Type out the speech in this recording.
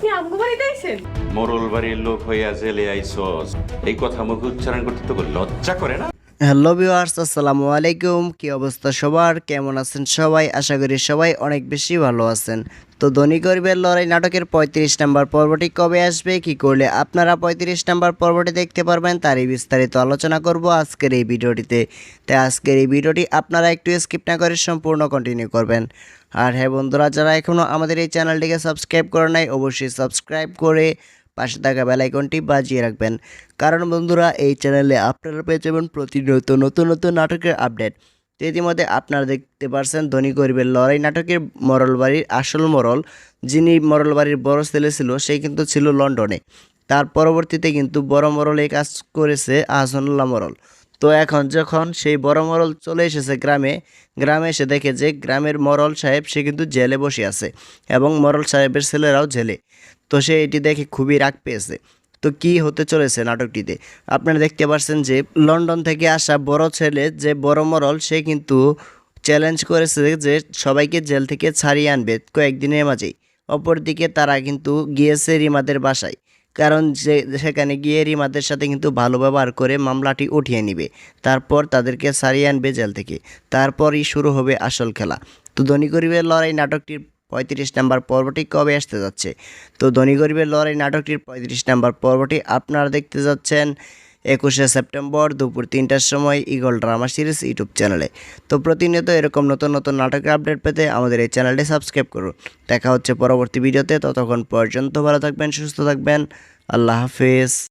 আপনি আমগো বাড়িতে আইছেন? মোরল বাড়ির লোক হইয়া জেলে আইসস, এই কথা মুখে উচ্চারণ করতে তো লজ্জা করে না? হ্যালো ভিউয়ার্স, আসসালামু আলাইকুম। কি অবস্থা সবার, কেমন আছেন সবাই? আশা করি সবাই অনেক বেশি ভালো আছেন। তো ধনী গরিবের লড়াই নাটকের 35 নম্বর পর্বটি কবে আসবে, কি করলে আপনারা 35 নম্বর পর্বটি দেখতে পারবেন, তারই বিস্তারিত আলোচনা করব আজকের এই ভিডিওটিতে। তাই আজকের এই ভিডিওটি আপনারা একটু স্কিপ না করে সম্পূর্ণ কন্টিনিউ করবেন। আর হ্যাঁ বন্ধুরা, যারা এখনও আমাদের এই চ্যানেলটিকে সাবস্ক্রাইব করে নাই, অবশ্যই সাবস্ক্রাইব করে পাশে থাকা বেল আইকনটি বাজিয়ে রাখবেন। কারণ বন্ধুরা, এই চ্যানেলে আপনারা পেয়ে যাবেন প্রতিনিয়ত নতুন নতুন নাটকের আপডেট। তো ইতিমধ্যে আপনারা দেখতে পারছেন ধনী গরিবের লড়াই নাটকের মরল বাড়ির আসল মরল, যিনি মরল বাড়ির বড় ছেলে ছিল, সেই কিন্তু ছিল লন্ডনে। তার পরবর্তীতে কিন্তু বড় মরল এই কাজ করেছে আহসানুল্লাহ মরল। তো এখন যখন সেই বড় মরল চলে এসেছে গ্রামে এসে দেখে যে গ্রামের মরল সাহেব সে কিন্তু জেলে বসে আছে এবং মরল সাহেবের ছেলেরাও জেলে। তো সে এটি দেখে খুবই রাগ পেয়েছে। তো কি হতে চলেছে নাটকটিতে আপনারা দেখতে পাচ্ছেন যে লন্ডন থেকে আসা বড় ছেলে যে বড় মরল, সে কিন্তু চ্যালেঞ্জ করেছে যে সবাইকে জেল থেকে ছাড়িয়ে আনবে কয়েকদিনের মাঝেই। অপরদিকে তারা কিন্তু গিয়েছে রিমাদের বাসায়, কারণ যে সেখানে গিয়ে রিমাদের সাথে কিন্তু ভালো ব্যবহার করে মামলাটি উঠিয়ে নিবে, তারপর তাদেরকে ছাড়িয়ে আনবে জেল থেকে। তারপরই শুরু হবে আসল খেলা। তো ধনী গরিবের লড়াই নাটকটির 35 নম্বর পর্বটি কবে আসতে যাচ্ছে? তো ধনী গরিবের লড়াই নাটকটির 35 নম্বর পর্বটি আপনারা দেখতে যাচ্ছেন 21শে সেপ্টেম্বর দুপুর 3টার সময় ইগল ড্রামা সিরিজ ইউটিউব চ্যানেলে। তো প্রতিনিয়ত এরকম নতুন নতুন নাটকের আপডেট পেতে আমাদের এই চ্যানেলটি সাবস্ক্রাইব করুন। দেখা হচ্ছে পরবর্তী ভিডিওতে, ততক্ষণ পর্যন্ত ভালো থাকবেন, সুস্থ থাকবেন। আল্লাহ হাফেজ।